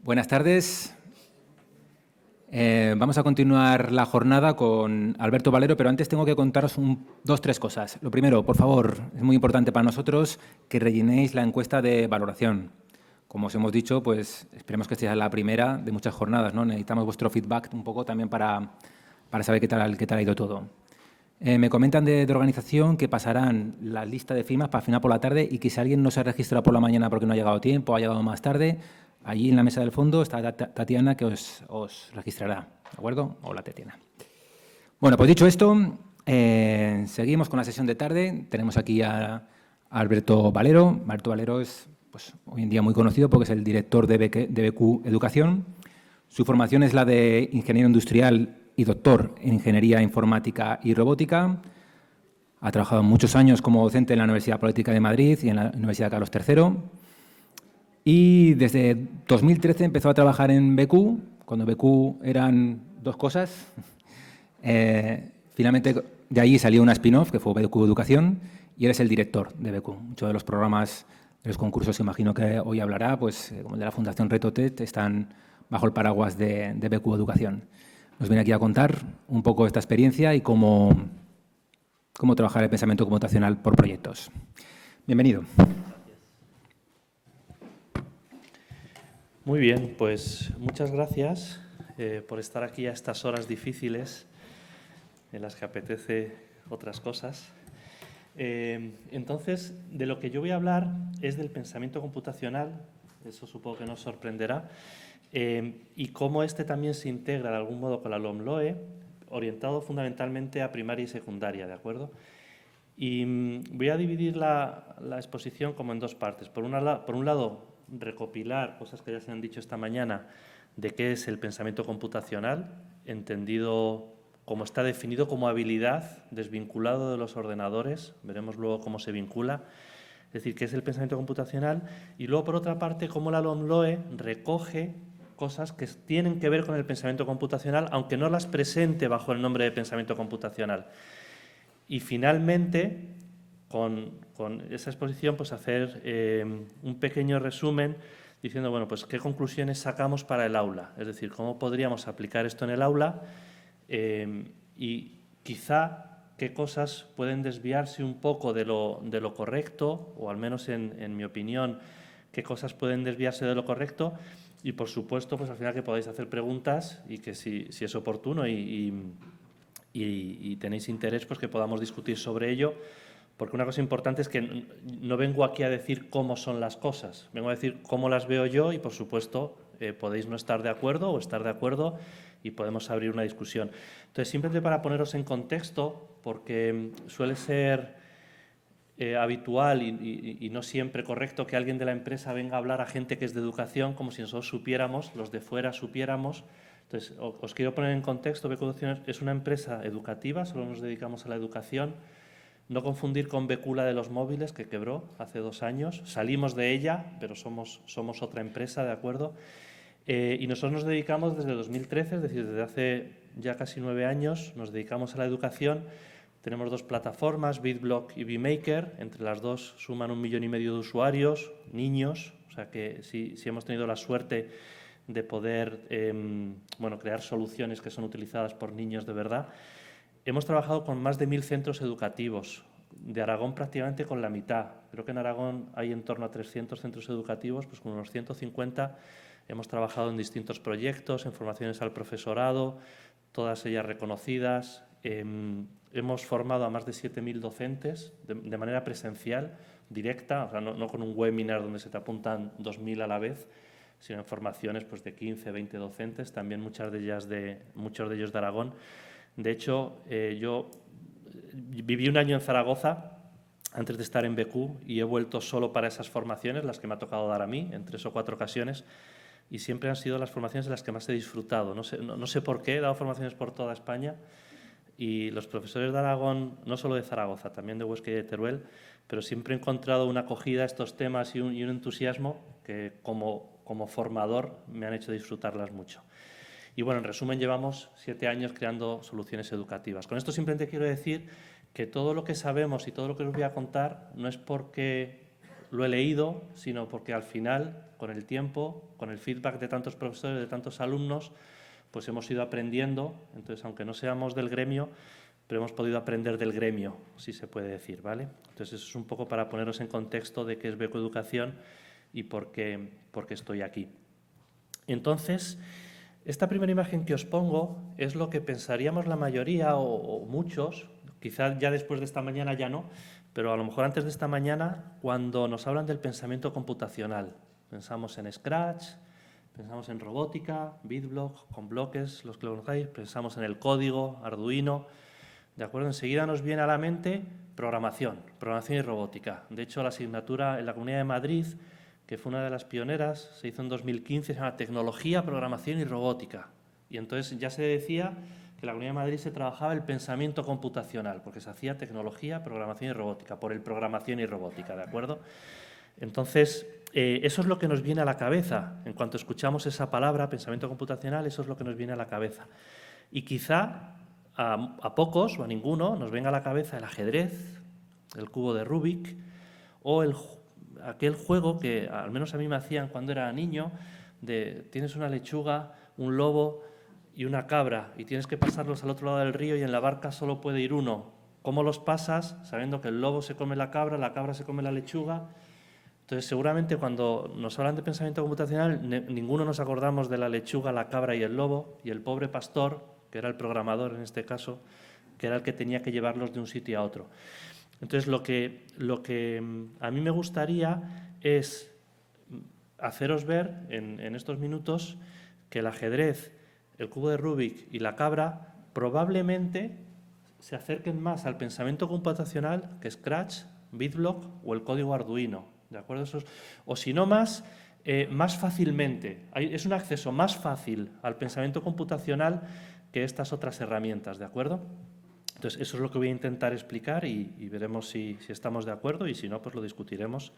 Buenas tardes. Vamos a continuar la jornada con Alberto Valero, pero antes tengo que contaros tres cosas. Lo primero, por favor, es muy importante para nosotros que rellenéis la encuesta de valoración. Como os hemos dicho, pues esperemos que esta sea la primera de muchas jornadas, ¿no? Necesitamos vuestro feedback un poco también para saber qué tal ha ido todo. Me comentan de organización que pasarán la lista de firmas para final por la tarde y que si alguien no se ha registrado por la mañana porque no ha llegado a tiempo o ha llegado más tarde, allí en la mesa del fondo está Tatiana que os registrará, ¿de acuerdo? Hola, Tatiana. Bueno, pues dicho esto, seguimos con la sesión de tarde. Tenemos aquí a Alberto Valero. Alberto Valero es pues, hoy en día muy conocido porque es el director de BQ Educación. Su formación es la de ingeniero industrial y doctor en Ingeniería Informática y Robótica. Ha trabajado muchos años como docente en la Universidad Política de Madrid y en la Universidad Carlos III. Y desde 2013 empezó a trabajar en BQ, cuando BQ eran dos cosas. Finalmente, de allí salió una spin-off, que fue BQ Educación, y él es el director de BQ. Muchos de los programas, de los concursos que imagino que hoy hablará, pues como el de la Fundación RetoTED, están bajo el paraguas de BQ Educación. Nos viene aquí a contar un poco esta experiencia y cómo trabajar el pensamiento computacional por proyectos. Bienvenido. Muy bien, pues muchas gracias por estar aquí a estas horas difíciles en las que apetece otras cosas. Entonces, de lo que yo voy a hablar es del pensamiento computacional, eso supongo que nos sorprenderá, y cómo este también se integra de algún modo con la LOMLOE, orientado fundamentalmente a primaria y secundaria, ¿de acuerdo? Y voy a dividir la exposición como en dos partes. Por un lado, recopilar cosas que ya se han dicho esta mañana de qué es el pensamiento computacional, entendido como está definido como habilidad, desvinculado de los ordenadores, veremos luego cómo se vincula, es decir, qué es el pensamiento computacional, y luego, por otra parte, cómo la LOMLOE recoge cosas que tienen que ver con el pensamiento computacional, aunque no las presente bajo el nombre de pensamiento computacional. Y finalmente, con esa exposición, pues hacer un pequeño resumen diciendo, bueno, pues qué conclusiones sacamos para el aula, es decir, cómo podríamos aplicar esto en el aula y quizá qué cosas pueden desviarse un poco de lo correcto, o al menos en mi opinión, qué cosas pueden desviarse de lo correcto y, por supuesto, pues al final que podáis hacer preguntas y que si es oportuno y tenéis interés, pues que podamos discutir sobre ello, porque una cosa importante es que no vengo aquí a decir cómo son las cosas, vengo a decir cómo las veo yo y, por supuesto, podéis no estar de acuerdo o estar de acuerdo y podemos abrir una discusión. Entonces, simplemente para poneros en contexto, porque suele ser habitual y no siempre correcto que alguien de la empresa venga a hablar a gente que es de educación como si nosotros supiéramos, los de fuera supiéramos. Entonces, os quiero poner en contexto. BQ Educación es una empresa educativa, solo nos dedicamos a la educación. No confundir con BQ, la de los móviles, que quebró hace 2 años. Salimos de ella, pero somos otra empresa, ¿de acuerdo? Y nosotros nos dedicamos desde 2013, es decir, desde hace ya casi 9 años, nos dedicamos a la educación. Tenemos 2 plataformas, BitBlock y BeMaker. Entre las dos suman 1,5 millones de usuarios, niños. O sea que sí hemos tenido la suerte de poder crear soluciones que son utilizadas por niños de verdad. Hemos trabajado con más de 1.000 centros educativos, de Aragón prácticamente con la mitad. Creo que en Aragón hay en torno a 300 centros educativos, pues con unos 150 hemos trabajado en distintos proyectos, en formaciones al profesorado, todas ellas reconocidas. Hemos formado a más de 7.000 docentes de manera presencial, directa, o sea, no con un webinar donde se te apuntan 2.000 a la vez, sino en formaciones pues, de 15, 20 docentes, también muchos de ellos de Aragón. De hecho, yo viví 1 año en Zaragoza antes de estar en BQ y he vuelto solo para esas formaciones, las que me ha tocado dar a mí, en 3 o 4 ocasiones, y siempre han sido las formaciones de las que más he disfrutado. No sé por qué, he dado formaciones por toda España y los profesores de Aragón, no solo de Zaragoza, también de Huesca y de Teruel, pero siempre he encontrado una acogida a estos temas y un entusiasmo que como formador me han hecho disfrutarlas mucho. Y bueno, en resumen, llevamos 7 años creando soluciones educativas. Con esto simplemente quiero decir que todo lo que sabemos y todo lo que os voy a contar no es porque lo he leído, sino porque al final, con el tiempo, con el feedback de tantos profesores, de tantos alumnos, pues hemos ido aprendiendo. Entonces, aunque no seamos del gremio, pero hemos podido aprender del gremio, si se puede decir, ¿vale? Entonces, eso es un poco para poneros en contexto de qué es Becoeducación y por qué estoy aquí. Entonces, esta primera imagen que os pongo es lo que pensaríamos la mayoría o muchos, quizás ya después de esta mañana ya no, pero a lo mejor antes de esta mañana, cuando nos hablan del pensamiento computacional. Pensamos en Scratch, pensamos en robótica, BitBlock, con bloques, los que lo conocéis, pensamos en el código, Arduino. ¿De acuerdo? Enseguida nos viene a la mente programación y robótica. De hecho, la asignatura en la Comunidad de Madrid, que fue una de las pioneras, se hizo en 2015, se llama Tecnología, Programación y Robótica. Y entonces ya se decía que en la Comunidad de Madrid se trabajaba el pensamiento computacional, porque se hacía tecnología, programación y robótica, por el programación y robótica, ¿de acuerdo? Entonces, eso es lo que nos viene a la cabeza. En cuanto escuchamos esa palabra, pensamiento computacional, eso es lo que nos viene a la cabeza. Y quizá a pocos o a ninguno nos venga a la cabeza el ajedrez, el cubo de Rubik o aquel juego que al menos a mí me hacían cuando era niño, de tienes una lechuga, un lobo y una cabra y tienes que pasarlos al otro lado del río y en la barca solo puede ir uno. ¿Cómo los pasas? Sabiendo que el lobo se come la cabra se come la lechuga. Entonces, seguramente cuando nos hablan de pensamiento computacional, ninguno nos acordamos de la lechuga, la cabra y el lobo, y el pobre pastor, que era el programador en este caso, que era el que tenía que llevarlos de un sitio a otro. Entonces, lo que a mí me gustaría es haceros ver en estos minutos que el ajedrez, el cubo de Rubik y la cabra probablemente se acerquen más al pensamiento computacional que Scratch, BitBlock o el código Arduino, ¿de acuerdo? O si no más fácilmente. Es un acceso más fácil al pensamiento computacional que estas otras herramientas, ¿de acuerdo? Entonces, eso es lo que voy a intentar explicar y veremos si estamos de acuerdo y si no, pues lo discutiremos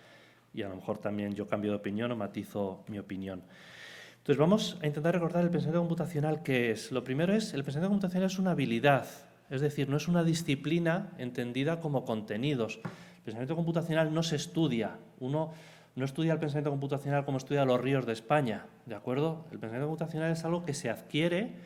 y a lo mejor también yo cambio de opinión o matizo mi opinión. Entonces, vamos a intentar recordar el pensamiento computacional, ¿qué es? Lo primero es, el pensamiento computacional es una habilidad, es decir, no es una disciplina entendida como contenidos. El pensamiento computacional no se estudia. Uno no estudia el pensamiento computacional como estudia los ríos de España, ¿de acuerdo? El pensamiento computacional es algo que se adquiere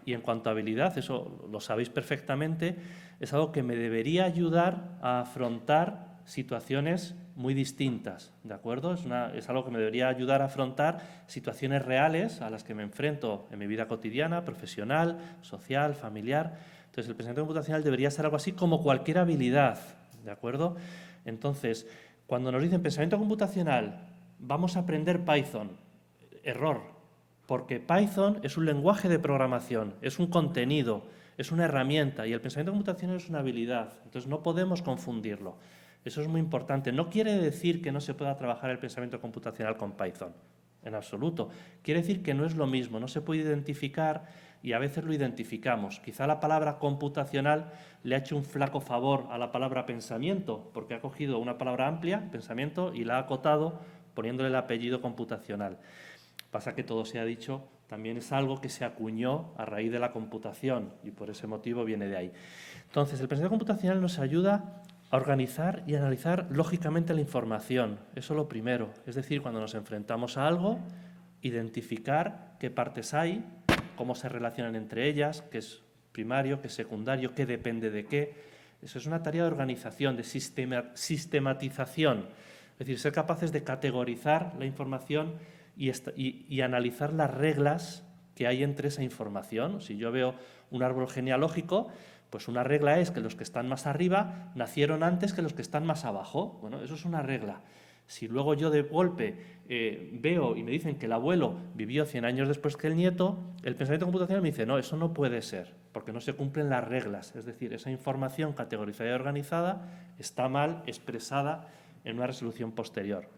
y en cuanto a habilidad, eso lo sabéis perfectamente, es algo que me debería ayudar a afrontar situaciones muy distintas, ¿de acuerdo? Es algo que me debería ayudar a afrontar situaciones reales a las que me enfrento en mi vida cotidiana, profesional, social, familiar. Entonces, el pensamiento computacional debería ser algo así como cualquier habilidad, ¿de acuerdo? Entonces, cuando nos dicen pensamiento computacional, vamos a aprender Python, error. Porque Python es un lenguaje de programación, es un contenido, es una herramienta y el pensamiento computacional es una habilidad. Entonces no podemos confundirlo. Eso es muy importante. No quiere decir que no se pueda trabajar el pensamiento computacional con Python, en absoluto. Quiere decir que no es lo mismo, no se puede identificar y a veces lo identificamos. Quizá la palabra computacional le ha hecho un flaco favor a la palabra pensamiento, porque ha cogido una palabra amplia, pensamiento, y la ha acotado poniéndole el apellido computacional. Pasa que todo se ha dicho, también es algo que se acuñó a raíz de la computación y por ese motivo viene de ahí. Entonces, el pensamiento computacional nos ayuda a organizar y analizar lógicamente la información. Eso es lo primero. Es decir, cuando nos enfrentamos a algo, identificar qué partes hay, cómo se relacionan entre ellas, qué es primario, qué es secundario, qué depende de qué. Eso es una tarea de organización, de sistematización. Es decir, ser capaces de categorizar la información y analizar las reglas que hay entre esa información. Si yo veo un árbol genealógico, pues una regla es que los que están más arriba nacieron antes que los que están más abajo. Bueno, eso es una regla. Si luego yo de golpe veo y me dicen que el abuelo vivió 100 años después que el nieto, el pensamiento computacional me dice, no, eso no puede ser, porque no se cumplen las reglas. Es decir, esa información categorizada y organizada está mal expresada en una resolución posterior.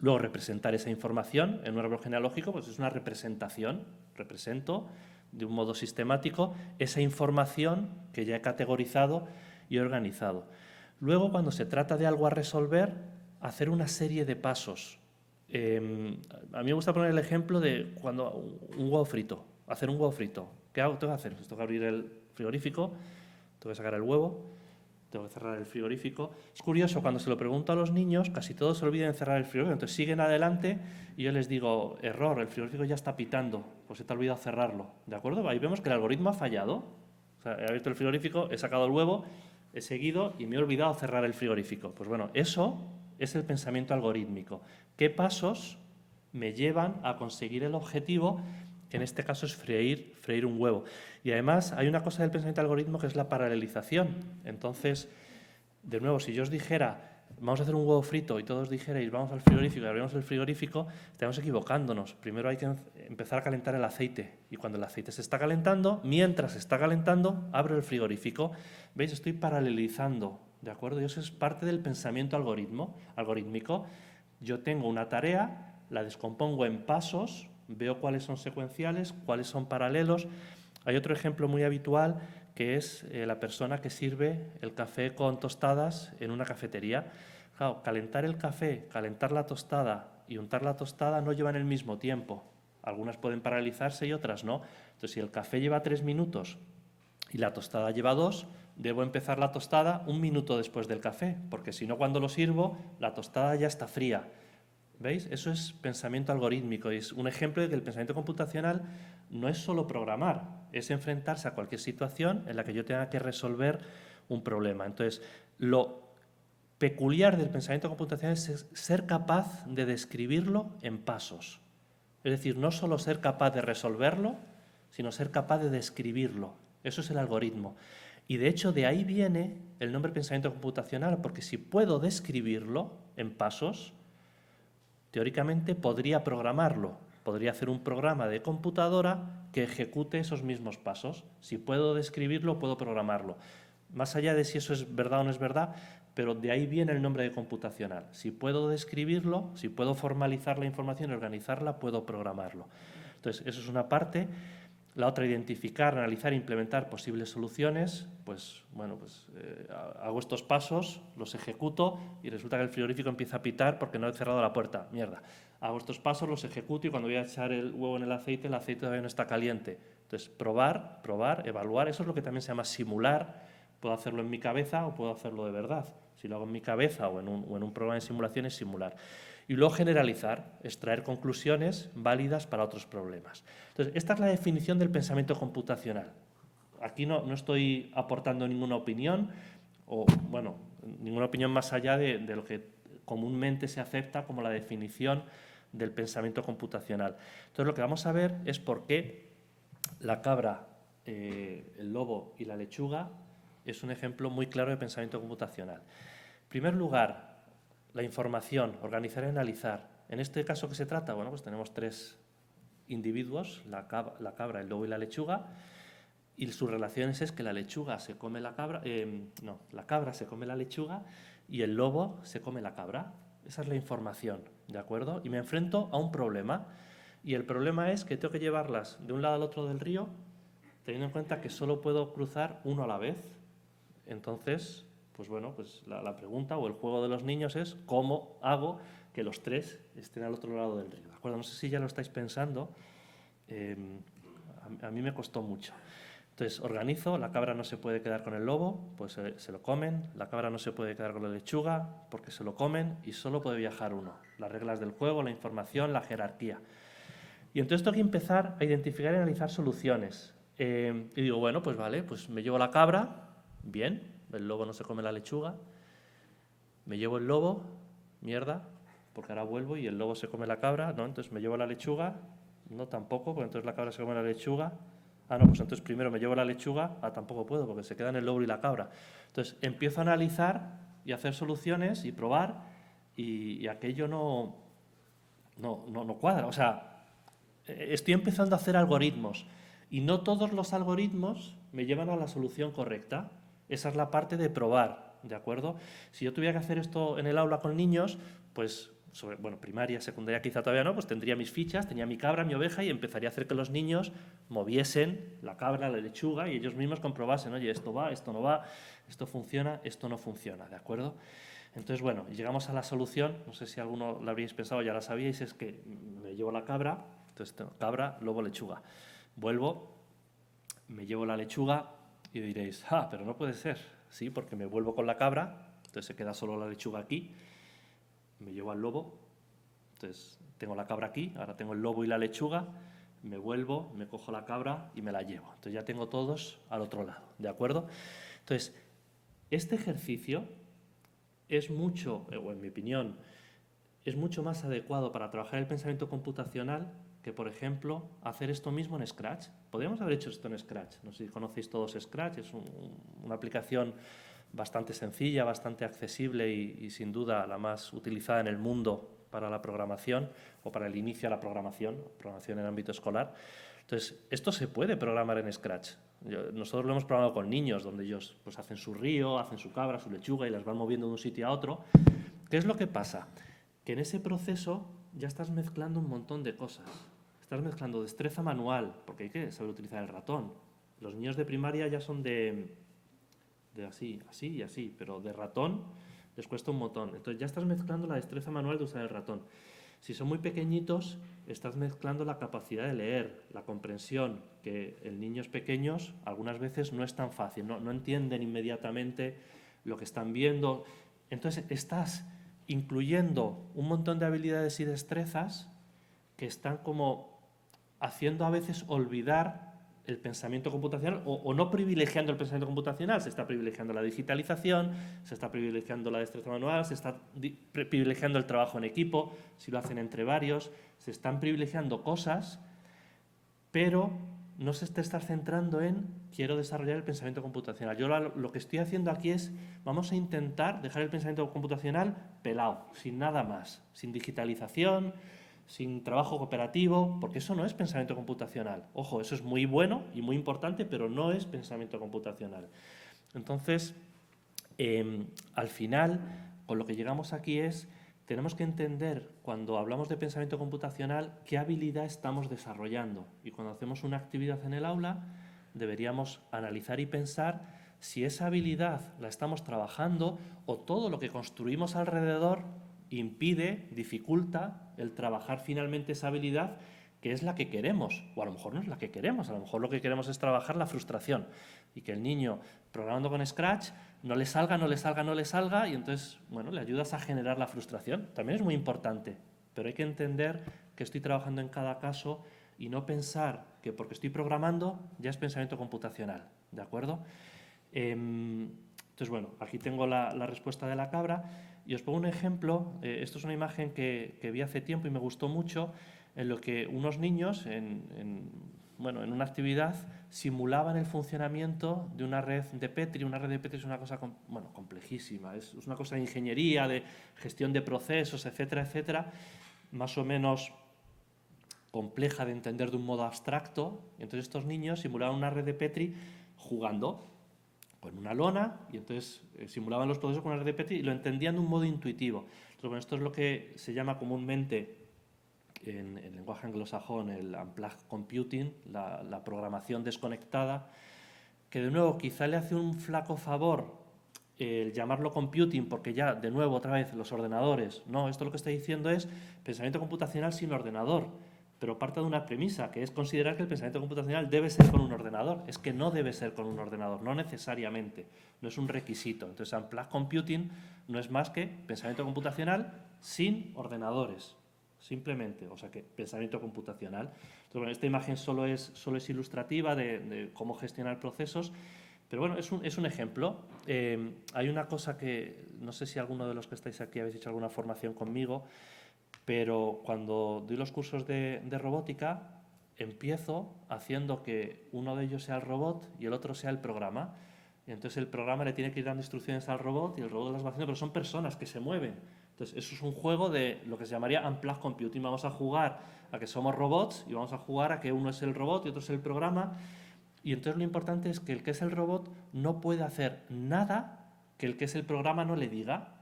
Luego, representar esa información en un árbol genealógico pues es una representación. Represento de un modo sistemático esa información que ya he categorizado y organizado. Luego, cuando se trata de algo a resolver, hacer una serie de pasos. A mí me gusta poner el ejemplo de cuando un huevo frito, hacer un huevo frito. ¿Qué hago? Tengo que hacer, tengo que abrir el frigorífico, tengo que sacar el huevo, tengo que cerrar el frigorífico. Es curioso, cuando se lo pregunto a los niños, casi todos se olvidan de cerrar el frigorífico, entonces siguen adelante y yo les digo, error, el frigorífico ya está pitando, pues se te ha olvidado cerrarlo, ¿de acuerdo? Ahí vemos que el algoritmo ha fallado. O sea, he abierto el frigorífico, he sacado el huevo, he seguido y me he olvidado cerrar el frigorífico. Pues bueno, eso es el pensamiento algorítmico. ¿Qué pasos me llevan a conseguir el objetivo? Que en este caso es freír un huevo. Y además hay una cosa del pensamiento algoritmo que es la paralelización. Entonces, de nuevo, si yo os dijera, vamos a hacer un huevo frito y todos dijerais, vamos al frigorífico y abrimos el frigorífico, estamos equivocándonos. Primero hay que empezar a calentar el aceite. Y cuando el aceite se está calentando, mientras se está calentando, abro el frigorífico. ¿Veis? Estoy paralelizando, ¿de acuerdo? Y eso es parte del pensamiento algorítmico. Yo tengo una tarea, la descompongo en pasos, veo cuáles son secuenciales, cuáles son paralelos. Hay otro ejemplo muy habitual que es la persona que sirve el café con tostadas en una cafetería. Claro, calentar el café, calentar la tostada y untar la tostada no llevan el mismo tiempo. Algunas pueden paralizarse y otras no. Entonces, si el café lleva 3 minutos y la tostada lleva 2, debo empezar la tostada 1 minuto después del café, porque si no, cuando lo sirvo, la tostada ya está fría. ¿Veis? Eso es pensamiento algorítmico. Es un ejemplo de que el pensamiento computacional no es solo programar, es enfrentarse a cualquier situación en la que yo tenga que resolver un problema. Entonces, lo peculiar del pensamiento computacional es ser capaz de describirlo en pasos. Es decir, no solo ser capaz de resolverlo, sino ser capaz de describirlo. Eso es el algoritmo. Y de hecho, de ahí viene el nombre pensamiento computacional, porque si puedo describirlo en pasos, teóricamente podría programarlo, podría hacer un programa de computadora que ejecute esos mismos pasos. Si puedo describirlo, puedo programarlo. Más allá de si eso es verdad o no es verdad, pero de ahí viene el nombre de computacional. Si puedo describirlo, si puedo formalizar la información y organizarla, puedo programarlo. Entonces, eso es una parte. La otra, identificar, analizar e implementar posibles soluciones. Pues, bueno, hago estos pasos, los ejecuto y resulta que el frigorífico empieza a pitar porque no he cerrado la puerta. Mierda. Hago estos pasos, los ejecuto y cuando voy a echar el huevo en el aceite todavía no está caliente. Entonces, probar, evaluar. Eso es lo que también se llama simular. Puedo hacerlo en mi cabeza o puedo hacerlo de verdad. Si lo hago en mi cabeza o en un programa de simulación es simular. Y luego generalizar, extraer conclusiones válidas para otros problemas. Entonces, esta es la definición del pensamiento computacional. Aquí no estoy aportando ninguna opinión, o bueno, ninguna opinión más allá de lo que comúnmente se acepta como la definición del pensamiento computacional. Entonces, lo que vamos a ver es por qué la cabra, el lobo y la lechuga es un ejemplo muy claro de pensamiento computacional. En primer lugar, la información, organizar y analizar. En este caso, ¿qué se trata? Bueno, pues tenemos 3 individuos, la cabra, el lobo y la lechuga, y sus relaciones es que la lechuga se come la cabra, la cabra se come la lechuga y el lobo se come la cabra. Esa es la información, ¿de acuerdo? Y me enfrento a un problema, y el problema es que tengo que llevarlas de un lado al otro del río, teniendo en cuenta que solo puedo cruzar uno a la vez. Entonces, pues bueno, pues la pregunta o el juego de los niños es ¿cómo hago que los 3 estén al otro lado del río? ¿De acuerdo? No sé si ya lo estáis pensando. A mí me costó mucho. Entonces, organizo, la cabra no se puede quedar con el lobo, pues se lo comen, la cabra no se puede quedar con la lechuga porque se lo comen y solo puede viajar uno. Las reglas del juego, la información, la jerarquía. Y entonces tengo que empezar a identificar y analizar soluciones. Y digo, bueno, pues vale, pues me llevo la cabra, bien, el lobo no se come la lechuga, me llevo el lobo, mierda, porque ahora vuelvo y el lobo se come la cabra, ¿no? Entonces me llevo la lechuga, no tampoco, porque entonces la cabra se come la lechuga, no, pues entonces primero me llevo la lechuga, tampoco puedo, porque se quedan el lobo y la cabra. Entonces empiezo a analizar y a hacer soluciones y probar y aquello no cuadra, o sea, estoy empezando a hacer algoritmos y no todos los algoritmos me llevan a la solución correcta. Esa es la parte de probar, ¿de acuerdo? Si yo tuviera que hacer esto en el aula con niños, pues, primaria, secundaria quizá todavía no, pues tendría mis fichas, tenía mi cabra, mi oveja y empezaría a hacer que los niños moviesen la cabra, la lechuga y ellos mismos comprobasen, oye, esto va, esto no va, esto funciona, esto no funciona, ¿de acuerdo? Entonces, bueno, llegamos a la solución, no sé si alguno lo habríais pensado, ya la sabíais, es que me llevo la cabra, entonces tengo cabra, lobo, lechuga. Vuelvo, me llevo la lechuga y diréis, pero no puede ser. ¿sí? Porque me vuelvo con la cabra, entonces se queda solo la lechuga aquí, me llevo al lobo, entonces tengo la cabra aquí, ahora tengo el lobo y la lechuga, me vuelvo, me cojo la cabra y me la llevo. Entonces ya tengo todos al otro lado, ¿de acuerdo? Entonces, este ejercicio es mucho, o en mi opinión, es mucho más adecuado para trabajar el pensamiento computacional que, por ejemplo, hacer esto mismo en Scratch. Podríamos haber hecho esto en Scratch. No sé si conocéis todos Scratch, es una aplicación bastante sencilla, bastante accesible y sin duda la más utilizada en el mundo para la programación o para el inicio a la programación en ámbito escolar. Entonces, esto se puede programar en Scratch. Nosotros lo hemos programado con niños, donde ellos pues, hacen su río, hacen su cabra, su lechuga y las van moviendo de un sitio a otro. ¿Qué es lo que pasa? Que en ese proceso ya estás mezclando un montón de cosas. Estás mezclando destreza manual, porque hay que saber utilizar el ratón. Los niños de primaria ya son de así y así, pero de ratón les cuesta un montón. Entonces ya estás mezclando la destreza manual de usar el ratón. Si son muy pequeñitos, estás mezclando la capacidad de leer, la comprensión, que en niños pequeños algunas veces no es tan fácil, no entienden inmediatamente lo que están viendo. Entonces estás incluyendo un montón de habilidades y destrezas que están como haciendo a veces olvidar el pensamiento computacional o no privilegiando el pensamiento computacional. Se está privilegiando la digitalización, se está privilegiando la destreza manual, se está privilegiando el trabajo en equipo, si lo hacen entre varios, se están privilegiando cosas, pero no se está centrando en quiero desarrollar el pensamiento computacional. Yo lo que estoy haciendo aquí es vamos a intentar dejar el pensamiento computacional pelado, sin nada más, sin digitalización, sin trabajo cooperativo, porque eso no es pensamiento computacional. Ojo, eso es muy bueno y muy importante, pero no es pensamiento computacional. Entonces, al final, con lo que llegamos aquí es, tenemos que entender, cuando hablamos de pensamiento computacional, qué habilidad estamos desarrollando. Y cuando hacemos una actividad en el aula, deberíamos analizar y pensar si esa habilidad la estamos trabajando o todo lo que construimos alrededor impide, dificulta el trabajar finalmente esa habilidad que es la que queremos, o a lo mejor no es la que queremos, a lo mejor lo que queremos es trabajar la frustración y que el niño programando con Scratch no le salga y entonces, bueno, le ayudas a generar la frustración. También es muy importante, pero hay que entender que estoy trabajando en cada caso y no pensar que porque estoy programando ya es pensamiento computacional, ¿de acuerdo? Entonces, bueno, aquí tengo la respuesta de la cabra. Y os pongo un ejemplo, esto es una imagen que vi hace tiempo y me gustó mucho, en lo que unos niños, en una actividad, simulaban el funcionamiento de una red de Petri. Una red de Petri es una cosa complejísima, es una cosa de ingeniería, de gestión de procesos, etcétera, etcétera, más o menos compleja de entender de un modo abstracto. Y entonces estos niños simulaban una red de Petri jugando con una lona y entonces simulaban los procesos con una red de Petri y lo entendían de un modo intuitivo. Entonces, bueno, esto es lo que se llama comúnmente en el lenguaje anglosajón el unplugged computing, la programación desconectada, que de nuevo quizá le hace un flaco favor el llamarlo computing porque ya de nuevo otra vez los ordenadores. No, esto lo que está diciendo es pensamiento computacional sin ordenador. Pero parte de una premisa, que es considerar que el pensamiento computacional debe ser con un ordenador. Es que no debe ser con un ordenador, no necesariamente, no es un requisito. Entonces, unplugged computing no es más que pensamiento computacional sin ordenadores, simplemente, o sea que pensamiento computacional. Entonces, bueno, esta imagen solo es ilustrativa de cómo gestionar procesos, pero bueno, es un ejemplo. Hay una cosa que, no sé si alguno de los que estáis aquí habéis hecho alguna formación conmigo, pero cuando doy los cursos de robótica, empiezo haciendo que uno de ellos sea el robot y el otro sea el programa. Y entonces el programa le tiene que ir dando instrucciones al robot y el robot las va haciendo, pero son personas que se mueven. Entonces eso es un juego de lo que se llamaría unplugged computing. Vamos a jugar a que somos robots y vamos a jugar a que uno es el robot y otro es el programa. Y entonces lo importante es que el que es el robot no puede hacer nada que el que es el programa no le diga.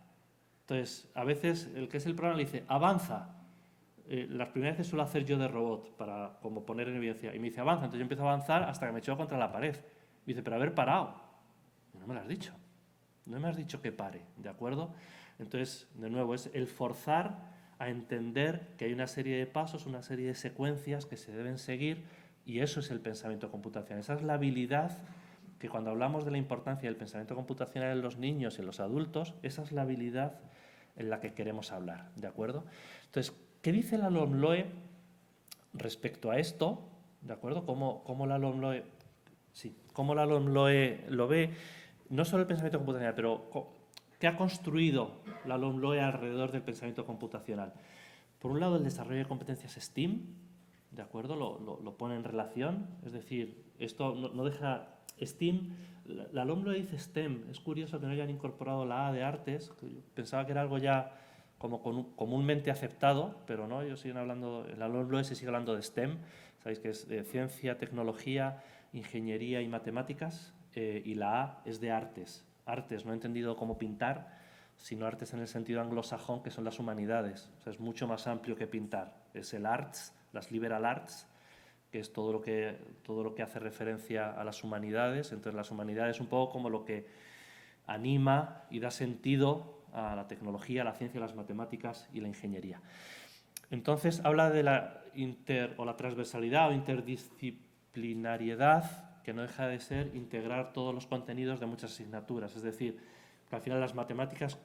Entonces, a veces el que es el programa le dice, avanza. Las primeras veces suelo hacer yo de robot para como poner en evidencia. Y me dice, avanza. Entonces yo empiezo a avanzar hasta que me echo contra la pared. Me dice, pero haber parado. No me lo has dicho. No me has dicho que pare, ¿de acuerdo? Entonces, de nuevo, es el forzar a entender que hay una serie de pasos, una serie de secuencias que se deben seguir y eso es el pensamiento computacional. Esa es la habilidad que cuando hablamos de la importancia del pensamiento computacional en los niños y en los adultos, esa es la habilidad en la que queremos hablar, ¿de acuerdo? Entonces, ¿qué dice la LOMLOE respecto a esto? ¿De acuerdo? ¿Cómo la LOMLOE, sí, cómo la LOMLOE lo ve? No solo el pensamiento computacional, pero ¿qué ha construido la LOMLOE alrededor del pensamiento computacional? Por un lado, el desarrollo de competencias STEAM, ¿de acuerdo? Lo pone en relación, es decir, esto no deja STEAM. La LOMLOE dice STEM, es curioso que no hayan incorporado la A de artes, que yo pensaba que era algo ya como comúnmente aceptado, pero no, ellos siguen hablando, en la LOMLOE se sigue hablando de STEM, sabéis que es ciencia, tecnología, ingeniería y matemáticas, y la A es de artes. Artes, no he entendido como pintar, sino artes en el sentido anglosajón, que son las humanidades. O sea, es mucho más amplio que pintar. Es el arts, las liberal arts, que es todo lo que hace referencia a las humanidades. Entonces, las humanidades es un poco como lo que anima y da sentido a la tecnología, la ciencia, las matemáticas y la ingeniería. Entonces, habla de la transversalidad o interdisciplinariedad, que no deja de ser integrar todos los contenidos de muchas asignaturas. Es decir, que al final las matemáticas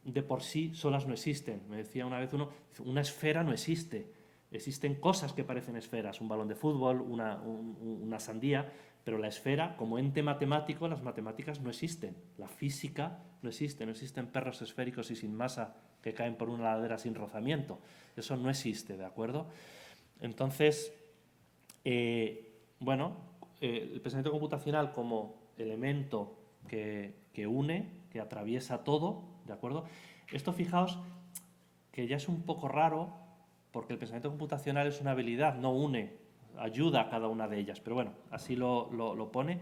de por sí solas no existen. Me decía una vez uno, una esfera no existe. Existen cosas que parecen esferas, un balón de fútbol, una sandía, pero la esfera, como ente matemático, las matemáticas no existen. La física no existe, no existen perros esféricos y sin masa que caen por una ladera sin rozamiento. Eso no existe, ¿de acuerdo? Entonces, el pensamiento computacional como elemento que une, que atraviesa todo, ¿de acuerdo? Esto, fijaos, que ya es un poco raro, porque el pensamiento computacional es una habilidad, no une, ayuda a cada una de ellas, pero bueno, así lo pone,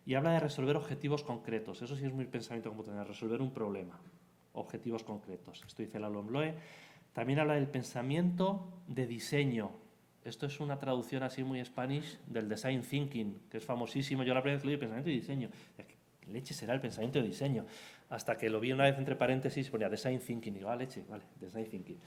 y habla de resolver objetivos concretos. Eso sí es muy pensamiento computacional, resolver un problema, objetivos concretos. Esto dice la LOMLOE. También habla del pensamiento de diseño. Esto es una traducción así muy Spanish del design thinking, que es famosísimo. Yo la primera vez que leí pensamiento de diseño, ¿qué leche será el pensamiento de diseño? Hasta que lo vi una vez entre paréntesis, ponía design thinking, y digo, leche, vale, design thinking.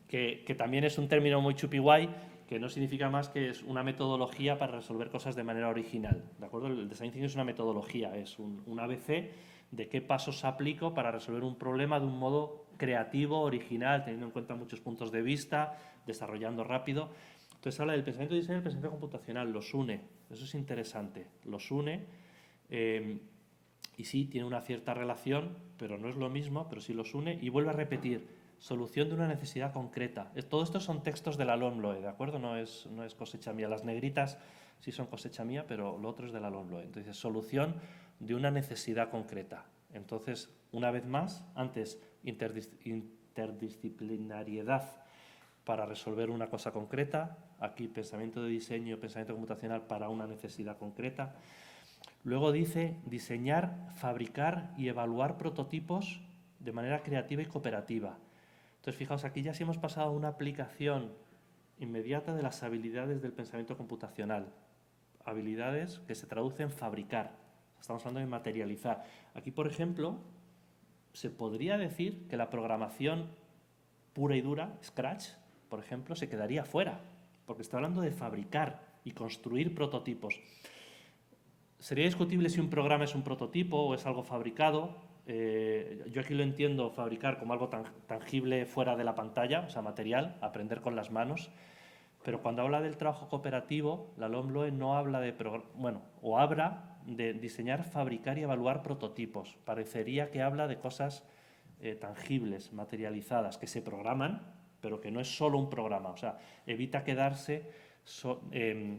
Que también es un término muy chupi guay, que no significa más que es una metodología para resolver cosas de manera original, ¿de acuerdo? El design thinking es una metodología, es un ABC de qué pasos aplico para resolver un problema de un modo creativo, original, teniendo en cuenta muchos puntos de vista, desarrollando rápido. Entonces habla del pensamiento de diseño y el pensamiento computacional, los une, eso es interesante, los une, y sí, tiene una cierta relación, pero no es lo mismo, pero sí los une, y vuelve a repetir, solución de una necesidad concreta. Todo esto son textos de la LOMLOE, ¿de acuerdo? No es cosecha mía. Las negritas sí son cosecha mía, pero lo otro es de la LOMLOE. Entonces, solución de una necesidad concreta. Entonces, una vez más, antes interdisciplinariedad para resolver una cosa concreta, aquí pensamiento de diseño, pensamiento computacional para una necesidad concreta. Luego dice diseñar, fabricar y evaluar prototipos de manera creativa y cooperativa. Entonces, fijaos, aquí ya sí hemos pasado a una aplicación inmediata de las habilidades del pensamiento computacional. Habilidades que se traducen en fabricar. Estamos hablando de materializar. Aquí, por ejemplo, se podría decir que la programación pura y dura, Scratch, por ejemplo, se quedaría fuera, porque está hablando de fabricar y construir prototipos. Sería discutible si un programa es un prototipo o es algo fabricado. Yo aquí lo entiendo fabricar como algo tangible fuera de la pantalla, o sea, material, aprender con las manos. Pero cuando habla del trabajo cooperativo, la LOMLOE no habla de, o habla de diseñar, fabricar y evaluar prototipos. Parecería que habla de cosas tangibles, materializadas, que se programan, pero que no es solo un programa. O sea, evita quedarse en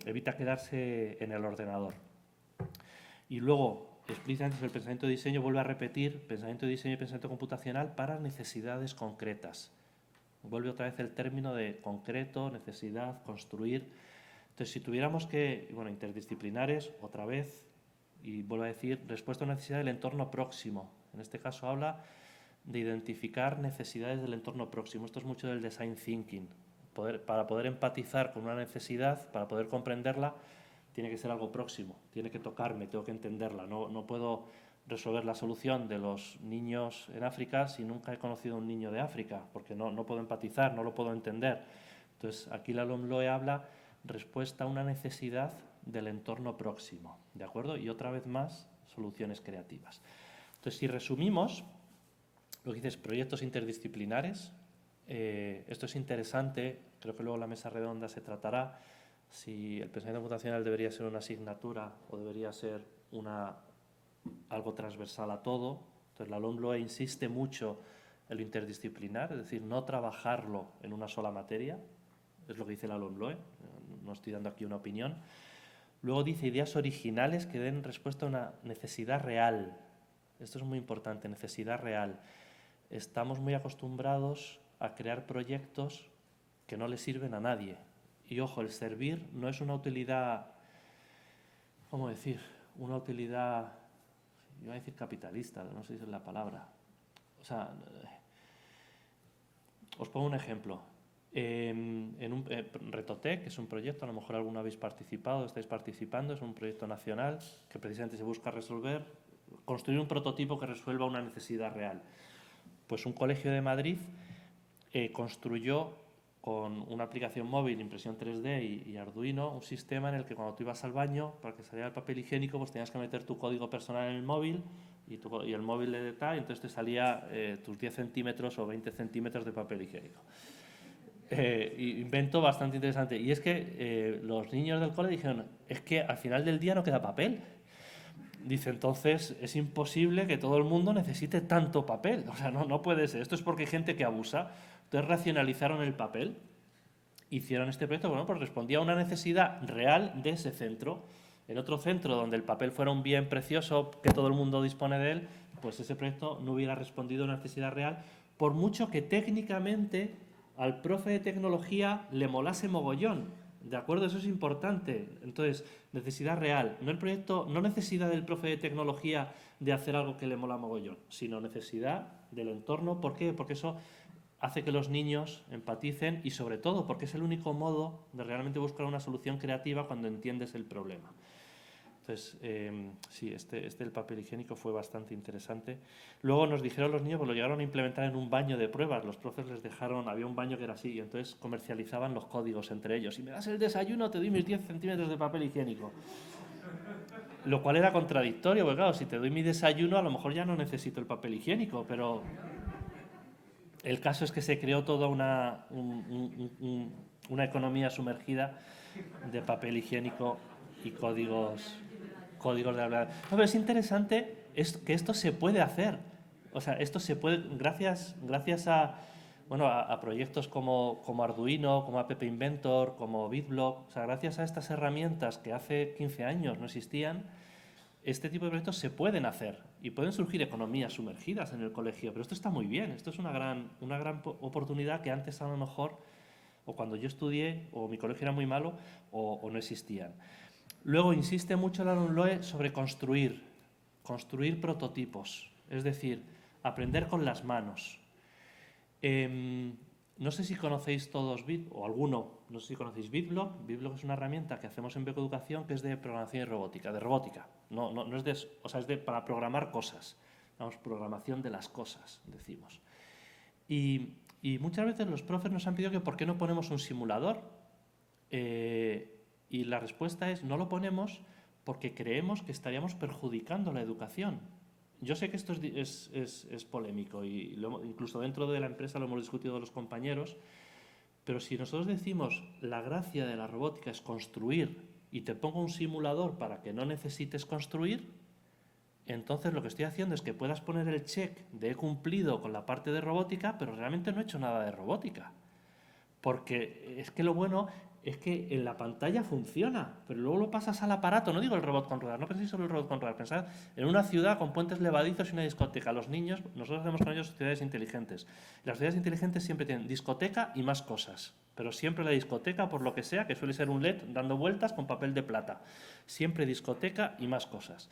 el ordenador. Y luego, explícitamente el pensamiento de diseño, vuelve a repetir pensamiento de diseño y pensamiento computacional para necesidades concretas. Vuelve otra vez el término de concreto, necesidad, construir. Entonces, si tuviéramos que, interdisciplinares, otra vez, y vuelvo a decir, respuesta a una necesidad del entorno próximo. En este caso habla de identificar necesidades del entorno próximo. Esto es mucho del design thinking. Para poder empatizar con una necesidad, para poder comprenderla, tiene que ser algo próximo, tiene que tocarme, tengo que entenderla. No puedo resolver la solución de los niños en África si nunca he conocido a un niño de África, porque no puedo empatizar, no lo puedo entender. Entonces, aquí la LOMLOE habla respuesta a una necesidad del entorno próximo, ¿de acuerdo? Y otra vez más, soluciones creativas. Entonces, si resumimos, lo que dices, proyectos interdisciplinares, esto es interesante, creo que luego en la mesa redonda se tratará si el pensamiento computacional debería ser una asignatura o debería ser algo transversal a todo. Entonces, la LOMLOE insiste mucho en lo interdisciplinar, es decir, no trabajarlo en una sola materia, es lo que dice la LOMLOE, no estoy dando aquí una opinión. Luego dice ideas originales que den respuesta a una necesidad real. Esto es muy importante, necesidad real. Estamos muy acostumbrados a crear proyectos que no le sirven a nadie. Y ojo, el servir no es una utilidad, ¿cómo decir? Una utilidad, iba a decir capitalista, no sé si es la palabra. O sea, os pongo un ejemplo. En un Retotec, que es un proyecto, a lo mejor alguno habéis participado, estáis participando, es un proyecto nacional que precisamente se busca construir un prototipo que resuelva una necesidad real. Pues un colegio de Madrid construyó con una aplicación móvil, impresión 3D y Arduino, un sistema en el que cuando tú ibas al baño, para que saliera el papel higiénico, pues tenías que meter tu código personal en el móvil y el móvil de tal, y entonces te salía tus 10 centímetros o 20 centímetros de papel higiénico. Invento bastante interesante. Y es que los niños del cole dijeron, es que al final del día no queda papel. Dice, entonces es imposible que todo el mundo necesite tanto papel. O sea, no puede ser. Esto es porque hay gente que abusa. Entonces racionalizaron el papel. Hicieron este proyecto, bueno, pues respondía a una necesidad real de ese centro. En otro centro donde el papel fuera un bien precioso, que todo el mundo dispone de él, pues ese proyecto no hubiera respondido a una necesidad real, por mucho que técnicamente al profe de tecnología le molase mogollón. ¿De acuerdo? Eso es importante. Entonces, necesidad real. No el proyecto, no necesidad del profe de tecnología de hacer algo que le mola mogollón, sino necesidad del entorno. ¿Por qué? Porque eso hace que los niños empaticen y, sobre todo, porque es el único modo de realmente buscar una solución creativa cuando entiendes el problema. Entonces, sí, el papel higiénico fue bastante interesante. Luego nos dijeron los niños, pues lo llegaron a implementar en un baño de pruebas. Los profes les dejaron, había un baño que era así, y entonces comercializaban los códigos entre ellos. Si me das el desayuno, te doy mis 10 centímetros de papel higiénico. Lo cual era contradictorio, porque claro, si te doy mi desayuno, a lo mejor ya no necesito el papel higiénico, pero el caso es que se creó toda una economía sumergida de papel higiénico y códigos de hablar. No, pero es interesante que esto se puede hacer. O sea, esto se puede, gracias a proyectos como Arduino, como App Inventor, como BitBlock, o sea, gracias a estas herramientas que hace 15 años no existían, este tipo de proyectos se pueden hacer y pueden surgir economías sumergidas en el colegio. Pero esto está muy bien, esto es una gran oportunidad que antes a lo mejor, o cuando yo estudié, o mi colegio era muy malo, o no existían. Luego insiste mucho la LOMLOE sobre construir prototipos, es decir, aprender con las manos. No sé si conocéis todos o alguno, no sé si conocéis BitBlock. BitBlock es una herramienta que hacemos en Becoeducación que es de programación y robótica, de robótica. No es de, o sea, es para programar cosas, vamos, programación de las cosas, decimos. Y muchas veces los profes nos han pedido que por qué no ponemos un simulador. Y la respuesta es, no lo ponemos porque creemos que estaríamos perjudicando la educación. Yo sé que esto es polémico y incluso dentro de la empresa lo hemos discutido los compañeros, pero si nosotros decimos la gracia de la robótica es construir y te pongo un simulador para que no necesites construir, entonces lo que estoy haciendo es que puedas poner el check de he cumplido con la parte de robótica, pero realmente no he hecho nada de robótica. Porque es que lo bueno es que en la pantalla funciona, pero luego lo pasas al aparato. No digo el robot con ruedas, no penséis solo el robot con ruedas. Pensad en una ciudad con puentes levadizos y una discoteca. Los niños, nosotros hacemos con ellos ciudades inteligentes. Las ciudades inteligentes siempre tienen discoteca y más cosas. Pero siempre la discoteca, por lo que sea, que suele ser un LED dando vueltas con papel de plata. Siempre discoteca y más cosas.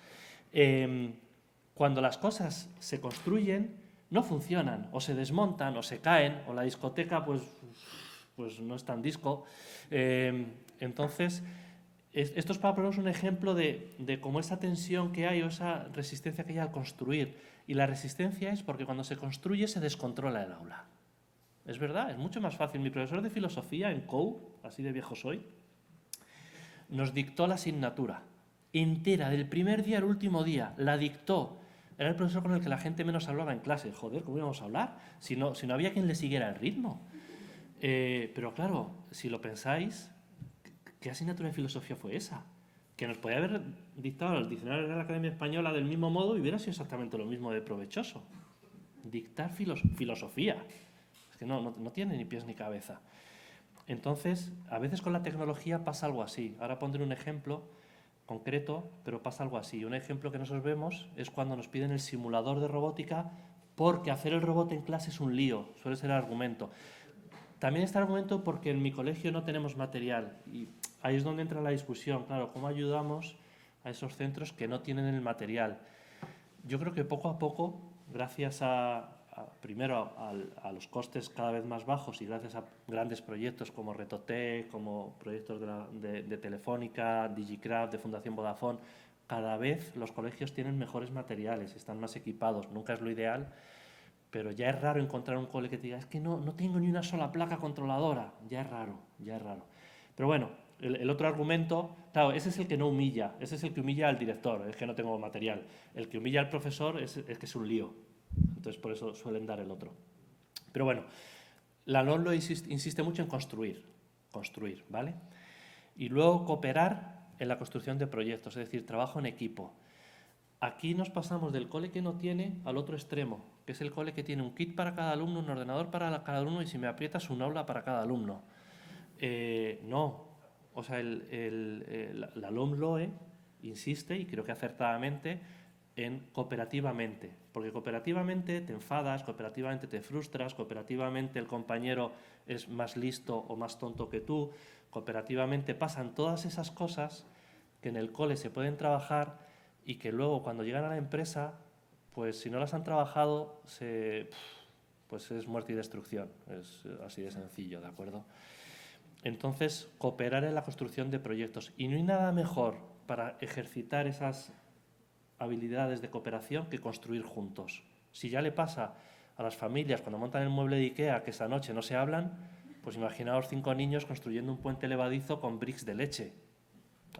Cuando las cosas se construyen, no funcionan, o se desmontan, o se caen, o la discoteca pues no es tan disco. Entonces, esto es para poneros un ejemplo de cómo esa tensión que hay o esa resistencia que hay al construir. Y la resistencia es porque cuando se construye se descontrola el aula. Es verdad, es mucho más fácil. Mi profesor de filosofía en COU, así de viejo soy, nos dictó la asignatura entera, del primer día al último día, la dictó. Era el profesor con el que la gente menos hablaba en clase. Joder, ¿cómo íbamos a hablar? Si no había quien le siguiera el ritmo. Pero claro, si lo pensáis, ¿qué asignatura de filosofía fue esa? Que nos podía haber dictado el diccionario de la Academia Española del mismo modo y hubiera sido exactamente lo mismo de provechoso. Dictar filosofía. Es que no tiene ni pies ni cabeza. Entonces, a veces con la tecnología pasa algo así. Ahora pondré un ejemplo concreto, pero pasa algo así. Un ejemplo que nosotros vemos es cuando nos piden el simulador de robótica porque hacer el robot en clase es un lío, suele ser el argumento. También está el argumento porque en mi colegio no tenemos material y ahí es donde entra la discusión. Claro, ¿cómo ayudamos a esos centros que no tienen el material? Yo creo que poco a poco, gracias primero a los costes cada vez más bajos y gracias a grandes proyectos como Retotec, como proyectos de Telefónica, Digicraft, de Fundación Vodafone, cada vez los colegios tienen mejores materiales, están más equipados. Nunca es lo ideal, pero ya es raro encontrar un cole que te diga, es que no tengo ni una sola placa controladora. Ya es raro, ya es raro. Pero bueno, el otro argumento, claro, ese es el que no humilla, ese es el que humilla al director, es que no tengo material. El que humilla al profesor es que es un lío. Entonces, por eso suelen dar el otro. Pero bueno, la LOMLOE insiste mucho en construir, ¿vale? Y luego cooperar en la construcción de proyectos, es decir, trabajo en equipo. Aquí nos pasamos del cole que no tiene al otro extremo, que es el cole que tiene un kit para cada alumno, un ordenador para cada alumno y si me aprietas un aula para cada alumno. No, o sea, la LOMLOE insiste, y creo que acertadamente, en cooperativamente, porque cooperativamente te enfadas, cooperativamente te frustras, cooperativamente el compañero es más listo o más tonto que tú, cooperativamente pasan todas esas cosas que en el cole se pueden trabajar y que luego cuando llegan a la empresa, pues si no las han trabajado, pues es muerte y destrucción, es así de sencillo, ¿de acuerdo? Entonces, cooperar en la construcción de proyectos. Y no hay nada mejor para ejercitar esas habilidades de cooperación que construir juntos. Si ya le pasa a las familias cuando montan el mueble de IKEA que esa noche no se hablan, pues imaginaos 5 niños construyendo un puente levadizo con bricks de leche.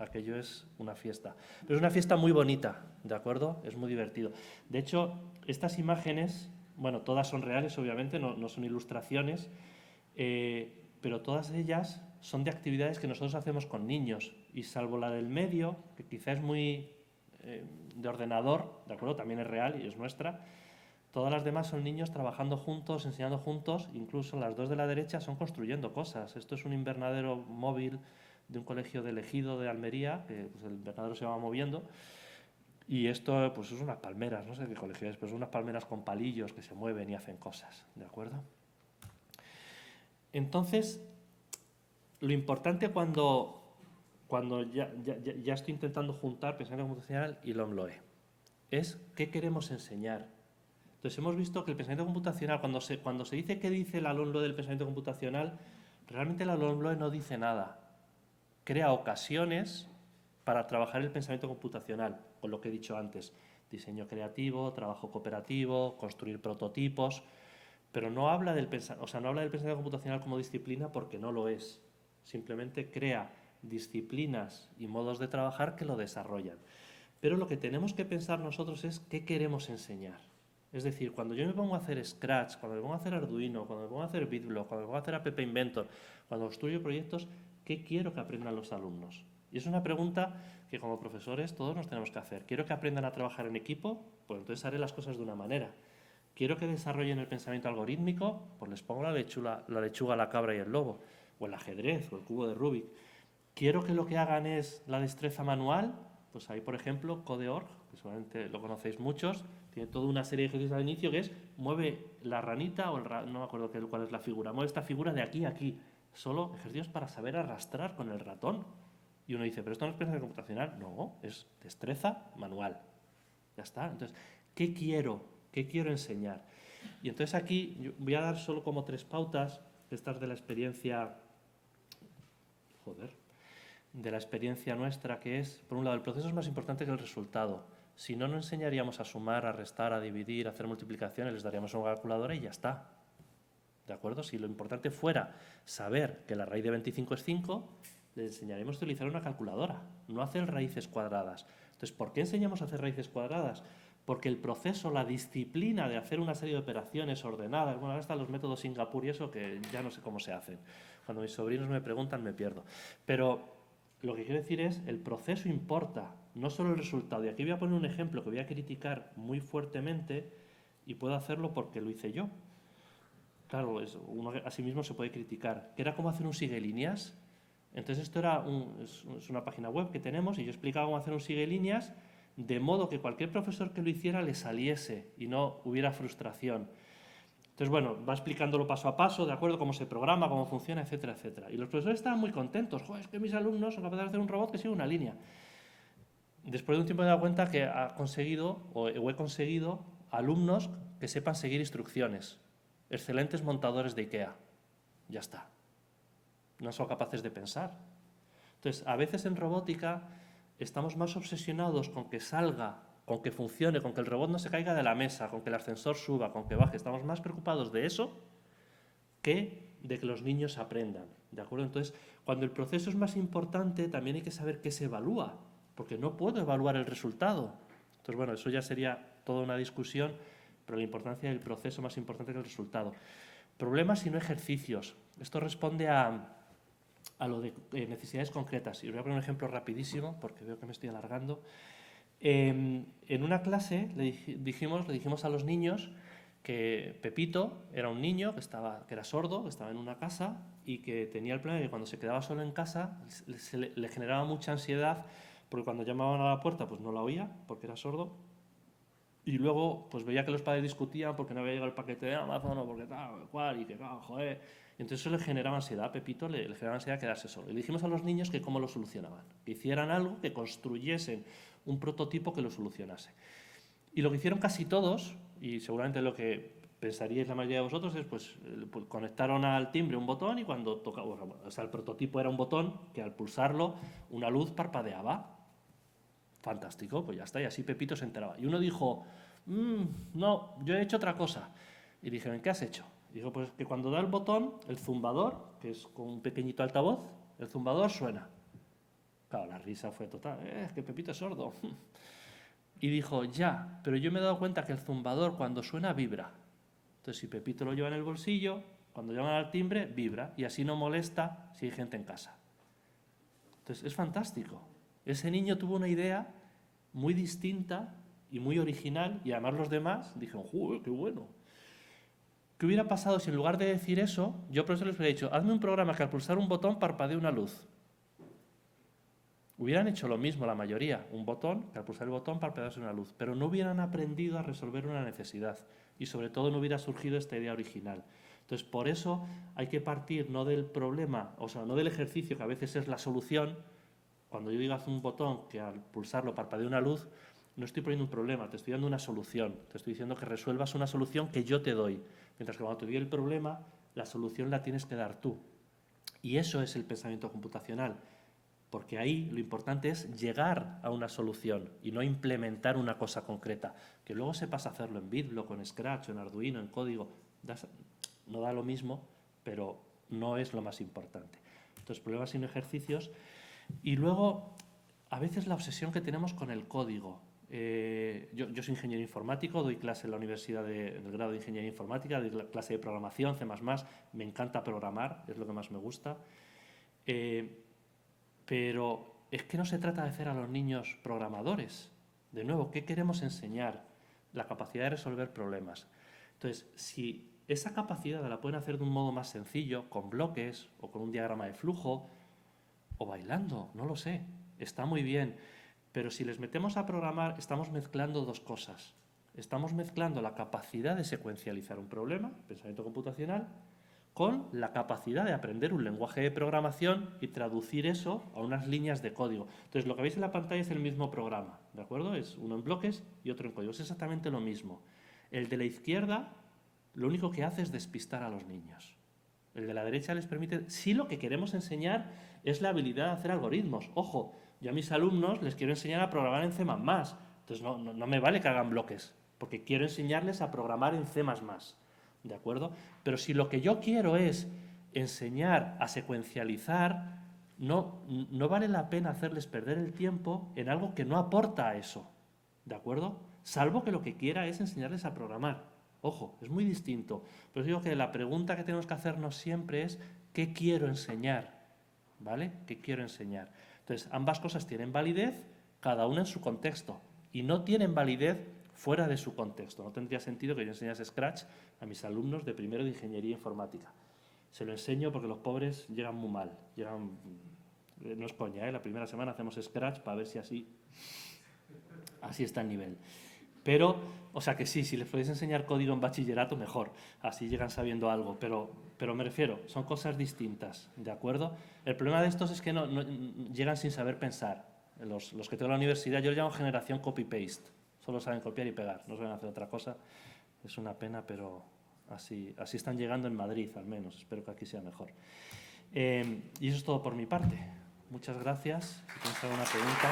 Aquello es una fiesta. Pero es una fiesta muy bonita, ¿de acuerdo? Es muy divertido. De hecho, estas imágenes, bueno, todas son reales, obviamente, no son ilustraciones, pero todas ellas son de actividades que nosotros hacemos con niños. Y salvo la del medio, que quizá es muy de ordenador, ¿de acuerdo? También es real y es nuestra. Todas las demás son niños trabajando juntos, enseñando juntos, incluso las dos de la derecha son construyendo cosas. Esto es un invernadero móvil de un colegio de Ejido de Almería, que pues, el invernadero se va moviendo, y esto pues es unas palmeras, no sé qué colegio es, pero son unas palmeras con palillos que se mueven y hacen cosas, ¿de acuerdo? Entonces, lo importante cuando ya estoy intentando juntar pensamiento computacional y LOMLOE es qué queremos enseñar. Entonces, hemos visto que el pensamiento computacional, cuando se dice qué dice la LOMLOE del pensamiento computacional, realmente la LOMLOE no dice nada. Crea ocasiones para trabajar el pensamiento computacional, con lo que he dicho antes, diseño creativo, trabajo cooperativo, construir prototipos, pero no habla del pensamiento computacional como disciplina porque no lo es. Simplemente crea disciplinas y modos de trabajar que lo desarrollan. Pero lo que tenemos que pensar nosotros es qué queremos enseñar. Es decir, cuando yo me pongo a hacer Scratch, cuando me pongo a hacer Arduino, cuando me pongo a hacer BitBlock, cuando me pongo a hacer App Inventor, cuando construyo proyectos, ¿qué quiero que aprendan los alumnos? Y es una pregunta que como profesores todos nos tenemos que hacer. ¿Quiero que aprendan a trabajar en equipo? Pues entonces haré las cosas de una manera. ¿Quiero que desarrollen el pensamiento algorítmico? Pues les pongo la lechuga, la cabra y el lobo, o el ajedrez, o el cubo de Rubik. ¿Quiero que lo que hagan es la destreza manual? Pues ahí, por ejemplo, Code.org, que seguramente lo conocéis muchos, tiene toda una serie de ejercicios al inicio que es mueve la ranita, o no me acuerdo cuál es la figura, mueve esta figura de aquí a aquí. Solo ejercicios para saber arrastrar con el ratón. Y uno dice, pero esto no es pensamiento computacional. No, es destreza manual. Ya está. Entonces, ¿qué quiero enseñar? Y entonces aquí yo voy a dar solo como 3 pautas, estas de la experiencia, de la experiencia nuestra, que es, por un lado, el proceso es más importante que el resultado. Si no, no enseñaríamos a sumar, a restar, a dividir, a hacer multiplicaciones, les daríamos una calculadora y ya está. ¿De acuerdo? Si lo importante fuera saber que la raíz de 25 es 5, le enseñaremos a utilizar una calculadora, no a hacer raíces cuadradas. Entonces, ¿por qué enseñamos a hacer raíces cuadradas? Porque el proceso, la disciplina de hacer una serie de operaciones ordenadas, bueno, ahora están los métodos Singapur y eso que ya no sé cómo se hacen. Cuando mis sobrinos me preguntan me pierdo. Pero lo que quiero decir es, el proceso importa, no solo el resultado. Y aquí voy a poner un ejemplo que voy a criticar muy fuertemente y puedo hacerlo porque lo hice yo. Claro, uno a sí mismo se puede criticar. Que era cómo hacer un sigue líneas. Entonces esto es una página web que tenemos y yo explicaba cómo hacer un sigue líneas de modo que cualquier profesor que lo hiciera le saliese y no hubiera frustración. Entonces, bueno, va explicándolo paso a paso, de acuerdo, cómo se programa, cómo funciona, etcétera, etcétera. Y los profesores estaban muy contentos. Joder, es que mis alumnos son capaces de hacer un robot que sigue una línea. Después de un tiempo me he dado cuenta que he conseguido alumnos que sepan seguir instrucciones. Excelentes montadores de IKEA. Ya está. No son capaces de pensar. Entonces, a veces en robótica estamos más obsesionados con que salga, con que funcione, con que el robot no se caiga de la mesa, con que el ascensor suba, con que baje. Estamos más preocupados de eso que de que los niños aprendan. ¿De acuerdo? Entonces, cuando el proceso es más importante, también hay que saber qué se evalúa, porque no puedo evaluar el resultado. Entonces, bueno, eso ya sería toda una discusión, pero la importancia del proceso más importante que el resultado. Problemas y no ejercicios. Esto responde a lo de necesidades concretas. Y os voy a poner un ejemplo rapidísimo, porque veo que me estoy alargando. En una clase le dijimos a los niños que Pepito era un niño que era sordo, que estaba en una casa y que tenía el problema de que cuando se quedaba solo en casa le generaba mucha ansiedad porque cuando llamaban a la puerta pues no la oía porque era sordo y luego pues veía que los padres discutían porque no había llegado el paquete de Amazon o porque tal, cual, y que joder. Y entonces eso le generaba ansiedad a Pepito, le generaba ansiedad quedarse solo. Y le dijimos a los niños que cómo lo solucionaban, que hicieran algo, que construyesen un prototipo que lo solucionase. Y lo que hicieron casi todos, y seguramente lo que pensaríais la mayoría de vosotros, es pues conectaron al timbre un botón y cuando tocaba, o sea, el prototipo era un botón que al pulsarlo una luz parpadeaba. Fantástico, pues ya está, y así Pepito se enteraba. Y uno dijo, no, yo he hecho otra cosa. Y dijeron, ¿qué has hecho? Y dijo, pues que cuando da el botón, el zumbador, que es con un pequeñito altavoz, el zumbador suena. Claro, la risa fue total, es que Pepito es sordo. Y dijo, ya, pero yo me he dado cuenta que el zumbador cuando suena vibra. Entonces, si Pepito lo lleva en el bolsillo, cuando llaman al timbre, vibra. Y así no molesta si hay gente en casa. Entonces, es fantástico. Ese niño tuvo una idea muy distinta y muy original, y además los demás dijeron, ¡joder, qué bueno! ¿Qué hubiera pasado si en lugar de decir eso, yo por eso les hubiera dicho, hazme un programa que al pulsar un botón parpadee una luz? Hubieran hecho lo mismo la mayoría, un botón, que al pulsar el botón parpadease una luz, pero no hubieran aprendido a resolver una necesidad y sobre todo no hubiera surgido esta idea original. Entonces, por eso hay que partir no del problema, o sea, no del ejercicio, que a veces es la solución. Cuando yo digo haz un botón que al pulsarlo parpadee una luz, no estoy poniendo un problema, te estoy dando una solución. Te estoy diciendo que resuelvas una solución que yo te doy. Mientras que cuando te doy el problema, la solución la tienes que dar tú. Y eso es el pensamiento computacional. Porque ahí lo importante es llegar a una solución y no implementar una cosa concreta. Que luego sepas hacerlo en BitBlock, en Scratch, en Arduino, en código. No da lo mismo, pero no es lo más importante. Entonces, problemas sin ejercicios. Y luego, a veces la obsesión que tenemos con el código. Yo soy ingeniero informático, doy clase en la universidad en el grado de ingeniería informática, doy clase de programación, C++, me encanta programar, es lo que más me gusta. Pero es que no se trata de hacer a los niños programadores. De nuevo, ¿qué queremos enseñar? La capacidad de resolver problemas. Entonces, si esa capacidad la pueden hacer de un modo más sencillo, con bloques o con un diagrama de flujo, o bailando, no lo sé, está muy bien. Pero si les metemos a programar, estamos mezclando dos cosas. Estamos mezclando la capacidad de secuencializar un problema, pensamiento computacional, con la capacidad de aprender un lenguaje de programación y traducir eso a unas líneas de código. Entonces, lo que veis en la pantalla es el mismo programa, ¿de acuerdo? Es uno en bloques y otro en código. Es exactamente lo mismo. El de la izquierda, lo único que hace es despistar a los niños. El de la derecha les permite... Sí, lo que queremos enseñar es la habilidad de hacer algoritmos. Ojo, yo a mis alumnos les quiero enseñar a programar en C++. Entonces, no me vale que hagan bloques, porque quiero enseñarles a programar en C++. ¿De acuerdo? Pero si lo que yo quiero es enseñar a secuencializar, no vale la pena hacerles perder el tiempo en algo que no aporta a eso, ¿de acuerdo? Salvo que lo que quiera es enseñarles a programar. Ojo, es muy distinto. Pero os digo que la pregunta que tenemos que hacernos siempre es ¿qué quiero enseñar? ¿Vale? ¿Qué quiero enseñar? Entonces, ambas cosas tienen validez, cada una en su contexto, y no tienen validez fuera de su contexto. No tendría sentido que yo enseñase Scratch a mis alumnos de primero de Ingeniería Informática. Se lo enseño porque los pobres llegan muy mal. No es coña, ¿eh? La primera semana hacemos Scratch para ver si así está el nivel. Pero, o sea que sí, si les podéis enseñar código en bachillerato, mejor. Así llegan sabiendo algo. Pero me refiero, son cosas distintas, ¿de acuerdo? El problema de estos es que no llegan sin saber pensar. Los que tengo en la universidad, yo los llamo generación copy-paste. Solo saben copiar y pegar, no saben hacer otra cosa. Es una pena, pero así están llegando en Madrid, al menos. Espero que aquí sea mejor. Y eso es todo por mi parte. Muchas gracias. Si tenéis alguna pregunta.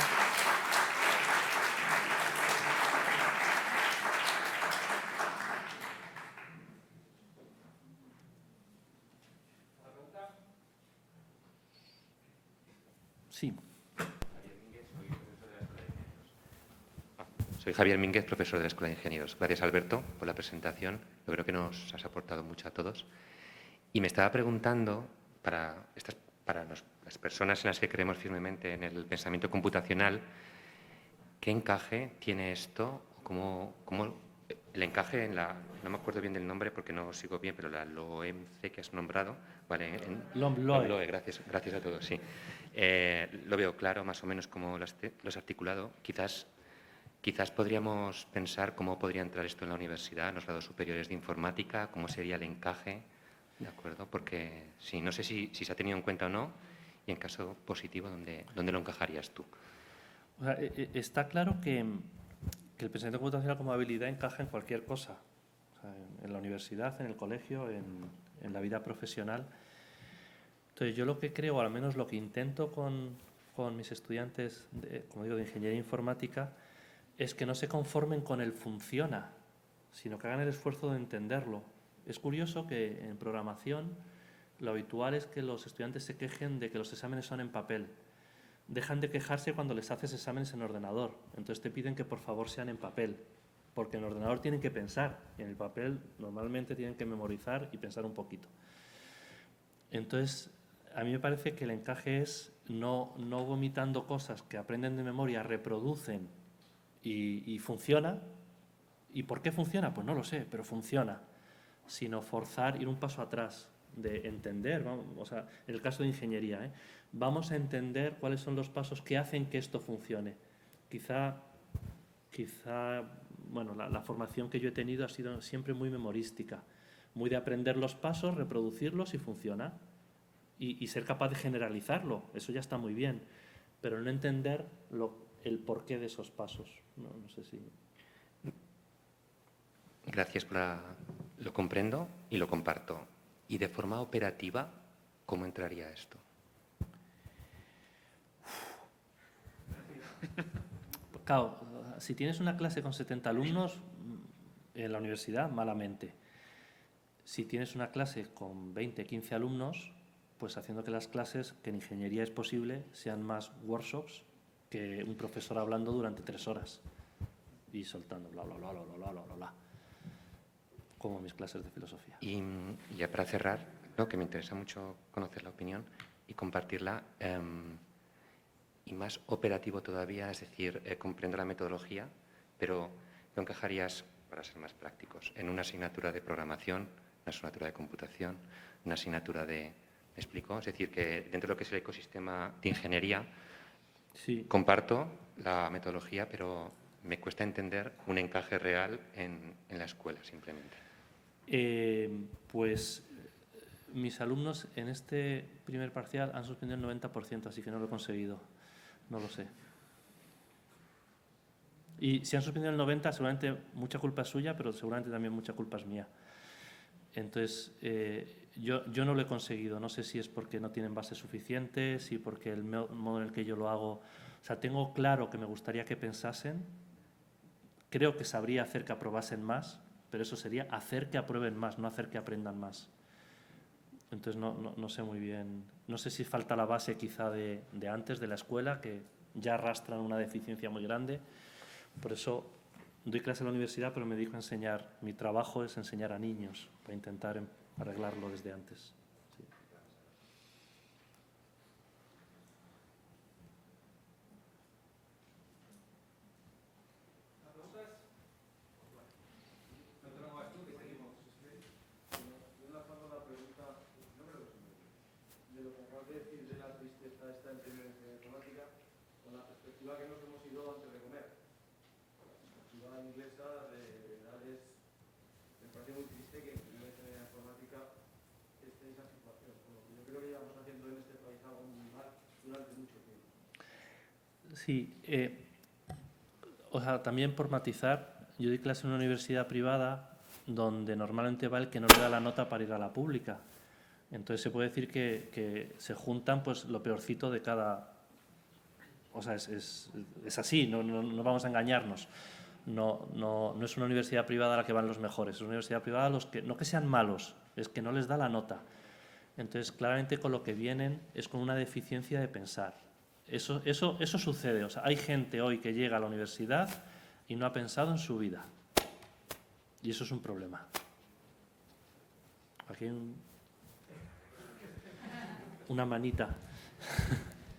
Sí. Soy Javier Mínguez, profesor de la Escuela de Ingenieros. Gracias, Alberto, por la presentación. Yo creo que nos has aportado mucho a todos. Y me estaba preguntando, para las personas en las que creemos firmemente en el pensamiento computacional, ¿qué encaje tiene esto? ¿Cómo el encaje en la... No me acuerdo bien del nombre porque no sigo bien, pero la LOMC que has nombrado, ¿vale? LOMLOE. Gracias a todos, sí. Lo veo claro, más o menos, cómo lo has articulado. Quizás podríamos pensar cómo podría entrar esto en la universidad, en los grados superiores de informática, cómo sería el encaje, ¿de acuerdo? Porque sí, no sé si se ha tenido en cuenta o no, y en caso positivo, ¿dónde lo encajarías tú? O sea, está claro que el pensamiento computacional como habilidad encaja en cualquier cosa. O sea, en la universidad, en el colegio, en la vida profesional. Entonces, yo lo que creo, o al menos lo que intento con mis estudiantes, como digo, de ingeniería informática, es que no se conformen con el funciona, sino que hagan el esfuerzo de entenderlo. Es curioso que en programación lo habitual es que los estudiantes se quejen de que los exámenes son en papel. Dejan de quejarse cuando les haces exámenes en ordenador. Entonces te piden que por favor sean en papel, porque en el ordenador tienen que pensar y en el papel normalmente tienen que memorizar y pensar un poquito. Entonces, a mí me parece que el encaje es no vomitando cosas que aprenden de memoria, reproducen y funciona. ¿Y por qué funciona? Pues no lo sé, pero funciona. Sino forzar, ir un paso atrás, de entender, o sea, en el caso de ingeniería, vamos a entender cuáles son los pasos que hacen que esto funcione. Quizá bueno, la formación que yo he tenido ha sido siempre muy memorística, muy de aprender los pasos, reproducirlos y funciona. Y ser capaz de generalizarlo, eso ya está muy bien, pero no entender el porqué de esos pasos. No sé si... Gracias lo comprendo y lo comparto. ¿Y de forma operativa, cómo entraría esto? Claro, si tienes una clase con 70 alumnos en la universidad, malamente. Si tienes una clase con 20, 15 alumnos, pues haciendo que las clases, que en ingeniería es posible, sean más workshops que un profesor hablando durante 3 horas y soltando bla, bla, bla, bla, bla, bla, bla, bla, como mis clases de filosofía. Y ya para cerrar, que me interesa mucho conocer la opinión y compartirla, y más operativo todavía, es decir, comprendo la metodología, pero ¿lo encajarías, para ser más prácticos, en una asignatura de programación, una asignatura de computación, una asignatura de... ¿Me explico? Es decir, que dentro de lo que es el ecosistema de ingeniería, sí, comparto la metodología, pero me cuesta entender un encaje real en la escuela, simplemente. Pues mis alumnos en este primer parcial han suspendido el 90%, así que no lo he conseguido. No lo sé. Y si han suspendido el 90%, seguramente mucha culpa es suya, pero seguramente también mucha culpa es mía. Entonces, yo no lo he conseguido. No sé si es porque no tienen bases suficientes, si porque el modo en el que yo lo hago... O sea, tengo claro que me gustaría que pensasen. Creo que sabría hacer que aprobasen más, pero eso sería hacer que aprueben más, no hacer que aprendan más. Entonces, no sé muy bien. No sé si falta la base quizá de antes, de la escuela, que ya arrastran una deficiencia muy grande. Por eso doy clase en la universidad, pero me dedico a enseñar. Mi trabajo es enseñar a niños, para intentar arreglarlo desde antes. Sí. De lo que acabas de decir de la tristeza esta en primera informática, con la perspectiva que nos hemos ido antes de comer. Con la perspectiva inglesa de edades, me parece muy triste que en primera informática esté esa situación. Bueno, yo creo que llevamos haciendo en este país algo muy mal durante mucho tiempo. Sí, o sea, también por matizar, yo doy clase en una universidad privada donde normalmente va el que no le da la nota para ir a la pública. Entonces se puede decir que se juntan pues lo peorcito de cada... O sea, es así, no vamos a engañarnos. No es una universidad privada a la que van los mejores, es una universidad privada a los que, no que sean malos, es que no les da la nota. Entonces, claramente con lo que vienen es con una deficiencia de pensar. Eso sucede. O sea, hay gente hoy que llega a la universidad y no ha pensado en su vida. Y eso es un problema. Aquí hay una manita.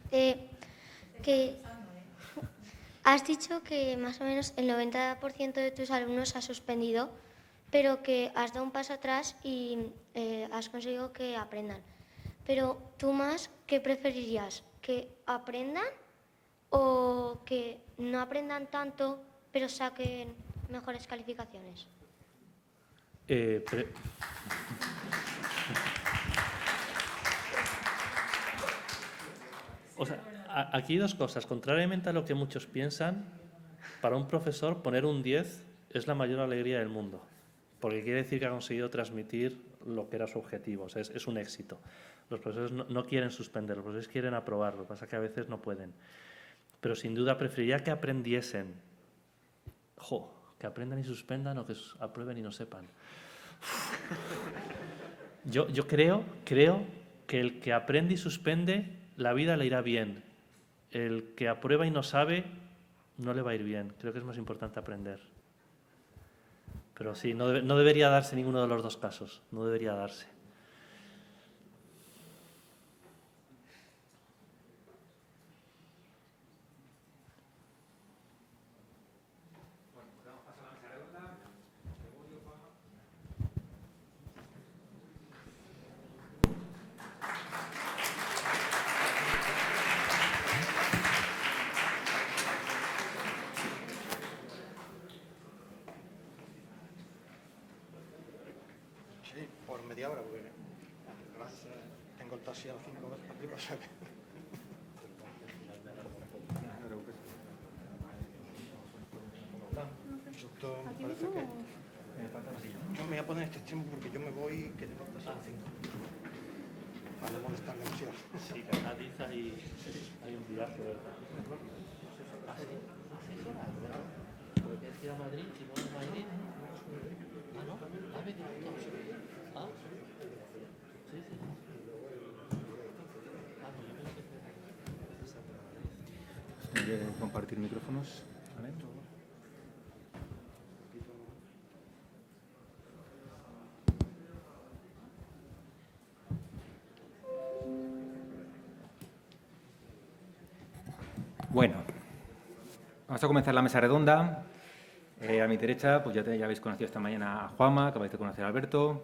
Que has dicho que más o menos el 90% de tus alumnos ha suspendido, pero que has dado un paso atrás y has conseguido que aprendan. Pero tú más, ¿qué preferirías? ¿Que aprendan o que no aprendan tanto, pero saquen mejores calificaciones? O sea, aquí hay dos cosas. Contrariamente a lo que muchos piensan, para un profesor poner un 10 es la mayor alegría del mundo, porque quiere decir que ha conseguido transmitir lo que era su objetivo. O sea, es un éxito. Los profesores no quieren suspender, los profesores quieren aprobar, lo que pasa es que a veces no pueden. Pero sin duda preferiría que aprendiesen. Que aprendan y suspendan o que aprueben y no sepan. Yo creo que el que aprende y suspende, la vida le irá bien. El que aprueba y no sabe, no le va a ir bien. Creo que es más importante aprender. Pero sí, no debería darse ninguno de los dos casos. No debería darse. Sí, por media hora, porque además tengo el taxi a 5 veces para arriba, o sea que... Esto me parece que... Yo me voy a poner este extremo porque yo me voy, que tengo el taxi a las 5. Para no molestar demasiado. Sí, que Cádiz hay un viaje, ¿verdad? ¿Ah, sí? ¿A 6 horas? ¿Pero tienes que ir a Madrid? Si no es Madrid... ¿Ah, no? ¿Ah, venido? ¿Ah? Sí, sí. Ah, pues yo pensé que... Voy a compartir micrófonos. ¿Vale? Bueno, vamos a comenzar la mesa redonda. A mi derecha, pues ya habéis conocido esta mañana a Juanma, acabáis de conocer a Alberto.